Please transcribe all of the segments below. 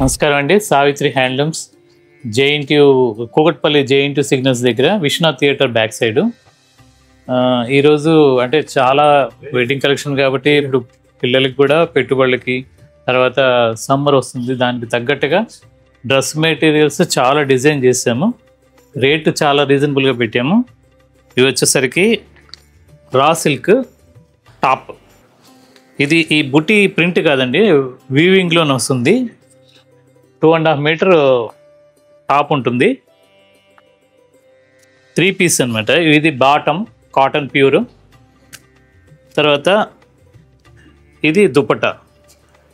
నమస్కారం అండి. Savitri handlooms JNTU Kukatpally JNTU signals దగ్గర విశ్వనాథ్ థియేటర్ బ్యాక్ సైడ్. ఈరోజు అంటే చాలా వెడ్డింగ్ కలెక్షన్ కాబట్టి ఇప్పుడు పిల్లలకి కూడా పెట్టుబడులకి తర్వాత సమ్మర్ వస్తుంది, దానికి తగ్గట్టుగా డ్రెస్ మెటీరియల్స్ చాలా డిజైన్ చేసాము. రేటు చాలా రీజనబుల్గా పెట్టాము. ఇవి వచ్చేసరికి రా సిల్క్ టాప్. ఇది ఈ బుట్టి ప్రింట్ కాదండి, వీవింగ్లోనే వస్తుంది. 2.5 మీటర్ టాప్ ఉంటుంది, 3 పీస్ అనమాట. ఇది బాటమ్ కాటన్ ప్యూర్. తర్వాత ఇది దుపట్టా.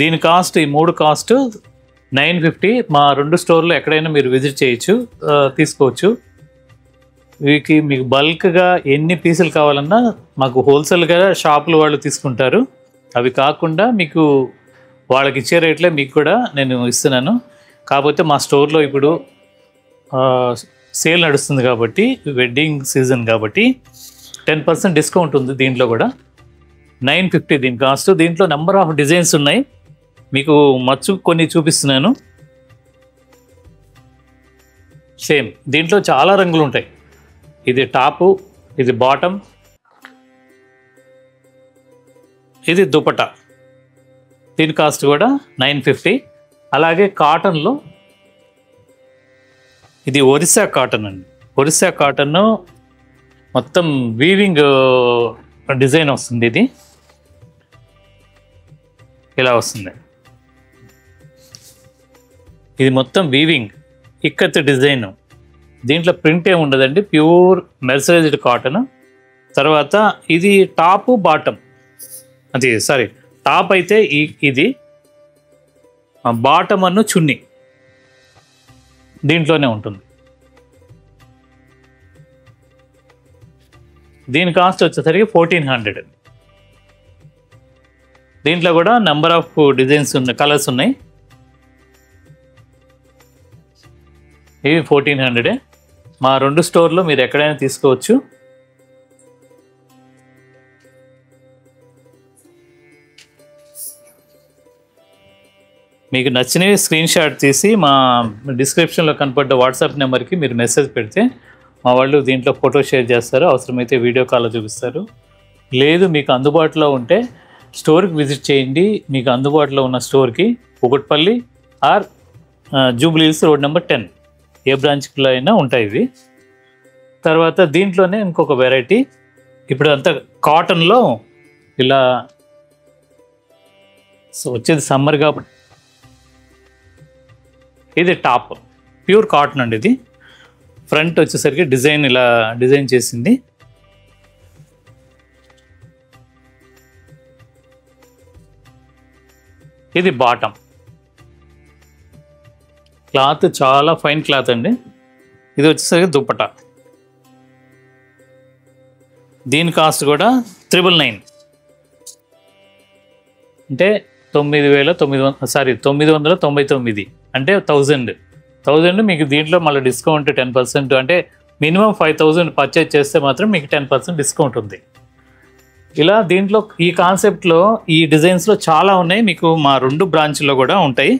దీని కాస్ట్, ఈ 3 కాస్ట్ 950. మా 2 స్టోర్లో ఎక్కడైనా మీరు విజిట్ చేయొచ్చు, తీసుకోవచ్చు. వీటికి మీకు బల్క్గా ఎన్ని పీసులు కావాలన్నా మాకు హోల్సేల్గా షాపులు వాళ్ళు తీసుకుంటారు. అవి కాకుండా మీకు వాళ్ళకి ఇచ్చే రేట్లే మీకు కూడా నేను ఇస్తున్నాను. కాకపోతే మా స్టోర్లో ఇప్పుడు సేల్ నడుస్తుంది కాబట్టి, వెడ్డింగ్ సీజన్ కాబట్టి 10% డిస్కౌంట్ ఉంది. దీంట్లో కూడా 950 దీని కాస్ట్. దీంట్లో నెంబర్ ఆఫ్ డిజైన్స్ ఉన్నాయి. మీకు కొన్ని చూపిస్తున్నాను. సేమ్ దీంట్లో చాలా రంగులు ఉంటాయి. ఇది టాపు, ఇది బాటమ్, ఇది దుపట్టా. దీని కాస్ట్ కూడా 950. అలాగే కాటన్లో ఇది ఒరిస్సా కాటన్ అండి. ఒరిస్సా కాటన్ మొత్తం వీవింగ్ డిజైన్ వస్తుంది. ఇది ఇలా వస్తుంది. ఇది మొత్తం వీవింగ్ ఇక్కత్ డిజైన్. దీంట్లో ప్రింట్ ఏమి ఉండదండి, ప్యూర్ మెర్సరైజ్డ్ కాటన్. తర్వాత ఇది టాపు బాటమ్, అది సారీ టాప్ అయితే ఇది బాటమ్ అను చున్నీ దీంట్లోనే ఉంటుంది. దీని కాస్ట్ వచ్చేసరికి 1400. దీంట్లో కూడా నెంబర్ ఆఫ్ డిజైన్స్ ఉన్నాయి, కలర్స్ ఉన్నాయి. ఇవి 1400. మా 2 స్టోర్లో మీరు ఎక్కడైనా తీసుకోవచ్చు. మీకు నచ్చినవి స్క్రీన్ షాట్ తీసి మా డిస్క్రిప్షన్లో కనపడ్డ వాట్సాప్ నెంబర్కి మీరు మెసేజ్ పెడితే మా వాళ్ళు దీంట్లో ఫోటో షేర్ చేస్తారు. అవసరమైతే వీడియో కాల్లో చూపిస్తారు. లేదు మీకు అందుబాటులో ఉంటే స్టోర్కి విజిట్ చేయండి. మీకు అందుబాటులో ఉన్న స్టోర్కి Kukatpally or Jubilee Hills road number 10 ఏ బ్రాంచ్లో అయినా ఉంటాయి ఇవి. తర్వాత దీంట్లోనే ఇంకొక వెరైటీ, ఇప్పుడు అంతా కాటన్లో ఇలా వచ్చేది సమ్మర్ కాబట్టి ఇది టాప్ ప్యూర్ కాటన్ అండి. ఇది ఫ్రంట్ వచ్చేసరికి డిజైన్ ఇలా డిజైన్ చేసింది. ఇది బాటమ్. క్లాత్ చాలా ఫైన్ క్లాత్ అండి. ఇది వచ్చేసరికి దుపట్టా. దీని కాస్ట్ కూడా 999, అంటే 999 అంటే 1000 మీకు దీంట్లో మళ్ళీ డిస్కౌంట్ 10%. అంటే మినిమం 5000 పర్చేజ్ చేస్తే మాత్రం మీకు 10% డిస్కౌంట్ ఉంది. ఇలా దీంట్లో ఈ కాన్సెప్ట్లో ఈ డిజైన్స్లో చాలా ఉన్నాయి. మీకు మా 2 బ్రాంచ్లో కూడా ఉంటాయి,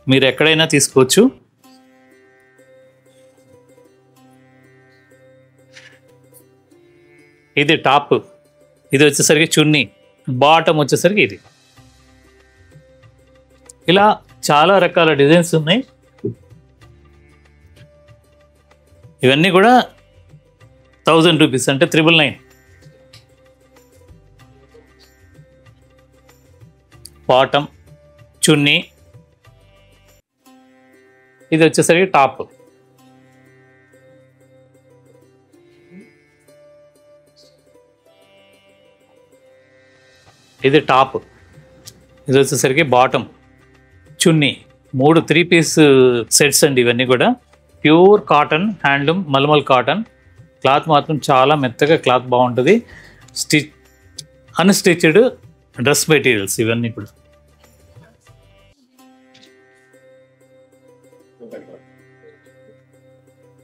మీరు ఎక్కడైనా తీసుకోవచ్చు. ఇది టాప్, ఇది వచ్చేసరికి చున్నీ, బాటమ్ వచ్చేసరికి ఇది. ఇలా చాలా రకాల డిజైన్స్ ఉన్నాయి. ఇవన్నీ కూడా 1000 రూపీస్, అంటే 999. బాటమ్, చున్నీ, ఇది వచ్చేసరికి టాప్. ఇది టాప్, ఇది వచ్చేసరికి బాటమ్, చున్నీ. 3 పీస్ సెట్స్ అండి ఇవన్నీ కూడా. Pure cotton, handloom mulmul cotton. Cloth మాత్రం చాలా మెత్తగా, క్లాత్ బాగుంటుంది. అన్స్టిచ్డ్ డ్రెస్ మెటీరియల్స్ ఇవన్నీ. ఇప్పుడు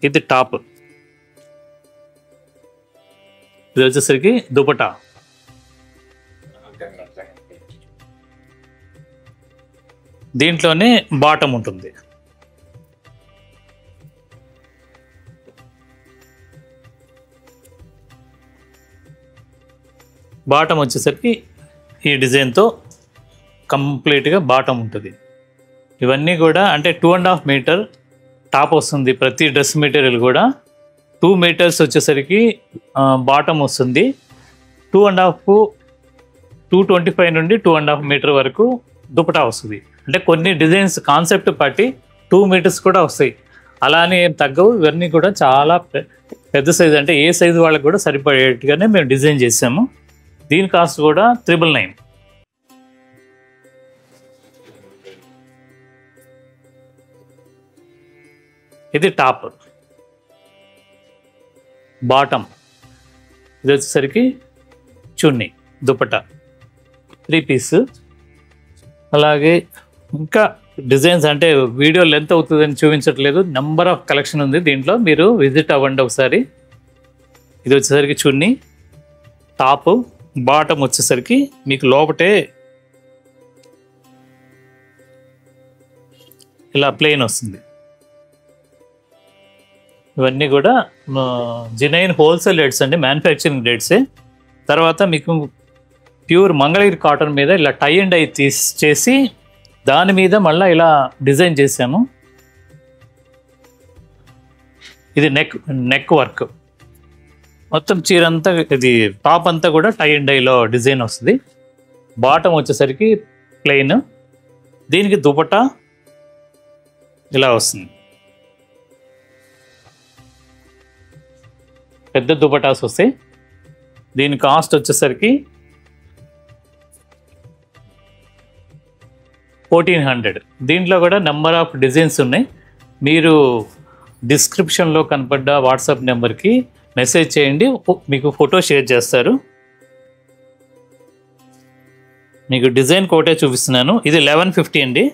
ఇది టాప్, ఇది వచ్చేసరికి దుపట్టా. దీంట్లోనే బాటమ్ ఉంటుంది. బాటమ్ వచ్చేసరికి ఈ డిజైన్తో కంప్లీట్గా బాటమ్ ఉంటుంది. ఇవన్నీ కూడా అంటే 2.5 మీటర్ టాప్ వస్తుంది. ప్రతి డ్రెస్ మెటీరియల్ కూడా 2 మీటర్స్ వచ్చేసరికి బాటమ్ వస్తుంది. 225 నుండి 2.5 మీటర్ వరకు దుపటా వస్తుంది. అంటే కొన్ని డిజైన్స్ కాన్సెప్ట్ బట్టి 2 మీటర్స్ కూడా వస్తాయి. అలానే ఏం తగ్గవు. ఇవన్నీ కూడా చాలా పెద్ద సైజు, అంటే ఏ సైజు వాళ్ళకి కూడా సరిపడేట్టుగానే మేము డిజైన్ చేసాము. దీని కాస్ట్ కూడా 999. ఇది టాప్. బాటమ్ ఇది వచ్చేసరికి చున్నీ, దుపట్టా, 3 పీస్. అలాగే ఇంకా డిజైన్స్ అంటే వీడియో లెంత్ అవుతుందని చూపించట్లేదు. నెంబర్ ఆఫ్ కలెక్షన్ ఉంది దీంట్లో, మీరు విజిట్ అవ్వండి ఒకసారి. ఇది వచ్చేసరికి చున్నీ, టాప్, బాటమ్ వచ్చేసరికి మీకు లోపటే ఇలా ప్లెయిన్ వస్తుంది. ఇవన్నీ కూడా జెన్యూన్ హోల్సేల్ రేట్స్ అండి, మ్యానుఫ్యాక్చరింగ్ రేట్సే. తర్వాత మీకు ప్యూర్ మంగళగిరి కాటన్ మీద ఇలా టై అండ్ డై చేసి దాని మీద మళ్ళీ ఇలా డిజైన్ చేసాము. ఇది నెక్ వర్క్ మొత్తం చీర అంతా, ఇది టాప్ అంతా కూడా టై అండ్ డైలో డిజైన్ వస్తుంది. బాటమ్ వచ్చేసరికి ప్లెయిన్, దీనికి దుపట్టా ఇలా వస్తుంది. పెద్ద దుపటాస్ వస్తాయి. దీని కాస్ట్ వచ్చేసరికి 1400. దీంట్లో కూడా నెంబర్ ఆఫ్ డిజైన్స్ ఉన్నాయి. మీరు డిస్క్రిప్షన్లో కనపడ్డ వాట్సాప్ నెంబర్కి మెసేజ్ చేయండి, మీకు ఫోటో షేర్ చేస్తారు. మీకు డిజైన్ కోటే చూపిస్తున్నాను. ఇది 1150 అండి.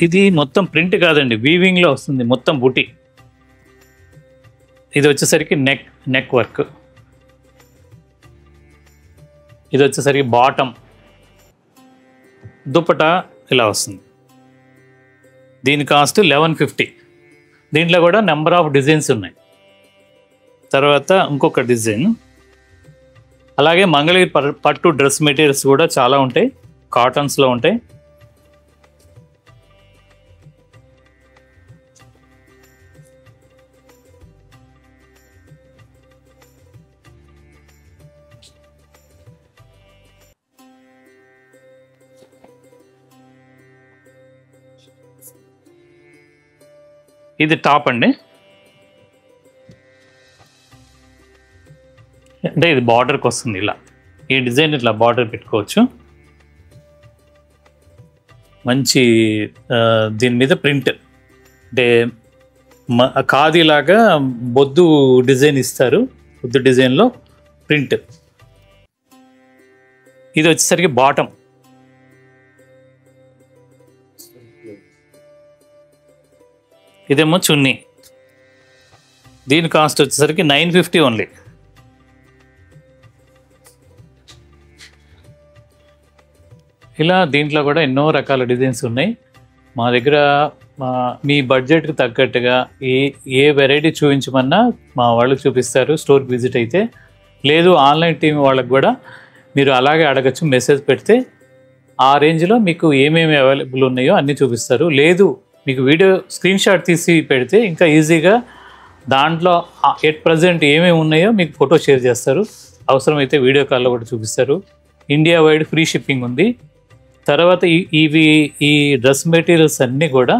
ఇది మొత్తం ప్రింట్ కాదండి, వీవింగ్లో వస్తుంది మొత్తం బుటీ. ఇది వచ్చేసరికి నెక్ వర్క్. ఇది వచ్చేసరికి బాటమ్, దుపట్టా ఇలా వస్తుంది. దీని కాస్ట్ 1150. దీంట్లో కూడా నెంబర్ ఆఫ్ డిజైన్స్ ఉన్నాయి. తర్వాత ఇంకొక డిజైన్. అలాగే మంగళగిరి పట్టు డ్రెస్ మెటీరియల్స్ కూడా చాలా ఉంటాయి, కాటన్స్లో ఉంటాయి. ఇది టాప్ అండి. అంటే ఇది బార్డర్కి వస్తుంది. ఇలా ఈ డిజైన్ ఇట్లా బార్డర్ పెట్టుకోవచ్చు. మంచి దీని మీద ప్రింట్ అంటే ఖాదీలాగా బొద్దు డిజైన్ ఇస్తారు. బొద్దు డిజైన్లో ప్రింట్. ఇది వచ్చేసరికి బాటమ్. ఇదేమో చున్నీ. దీని కాస్ట్ వచ్చేసరికి 950 ఓన్లీ. ఇలా దీంట్లో కూడా ఎన్నో రకాల డిజైన్స్ ఉన్నాయి మా దగ్గర. మీ బడ్జెట్కి తగ్గట్టుగా ఏ వెరైటీ చూపించమన్నా మా వాళ్ళు చూపిస్తారు స్టోర్కి విజిట్ అయితే. లేదు ఆన్లైన్ టీం వాళ్ళకి కూడా మీరు అలాగే అడగచ్చు, మెసేజ్ పెడితే ఆ రేంజ్లో మీకు ఏమేమి అవైలబుల్ ఉన్నాయో అన్నీ చూపిస్తారు. లేదు మీకు వీడియో స్క్రీన్ షాట్ తీసి పెడితే ఇంకా ఈజీగా దాంట్లో ఎట్ ప్రజెంట్ ఏమేమి ఉన్నాయో మీకు ఫోటో షేర్ చేస్తారు. అవసరమైతే వీడియో కాల్లో కూడా చూపిస్తారు. ఇండియా వైడ్ ఫ్రీ షిప్పింగ్ ఉంది. తర్వాత ఈ డ్రెస్ మెటీరియల్స్ అన్నీ కూడా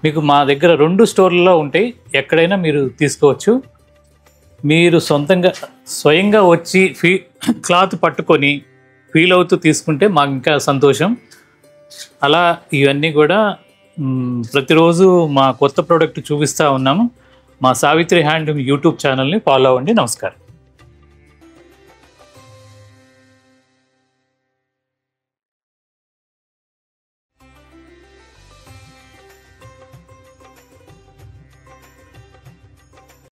మీకు మా దగ్గర 2 స్టోర్లలో ఉంటాయి. ఎక్కడైనా మీరు తీసుకోవచ్చు. మీరు స్వయంగా వచ్చి క్లాత్ పట్టుకొని ఫీల్ అవుతూ తీసుకుంటే మాకు ఇంకా సంతోషం. అలా ఇవన్నీ కూడా ప్రతిరోజు మా కొత్త ప్రోడక్ట్ చూపిస్తూ ఉన్నాము. మా సావిత్రి హ్యాండ్లూమ్ యూట్యూబ్ ఛానల్ని ఫాలో అవ్వండి. నమస్కారం.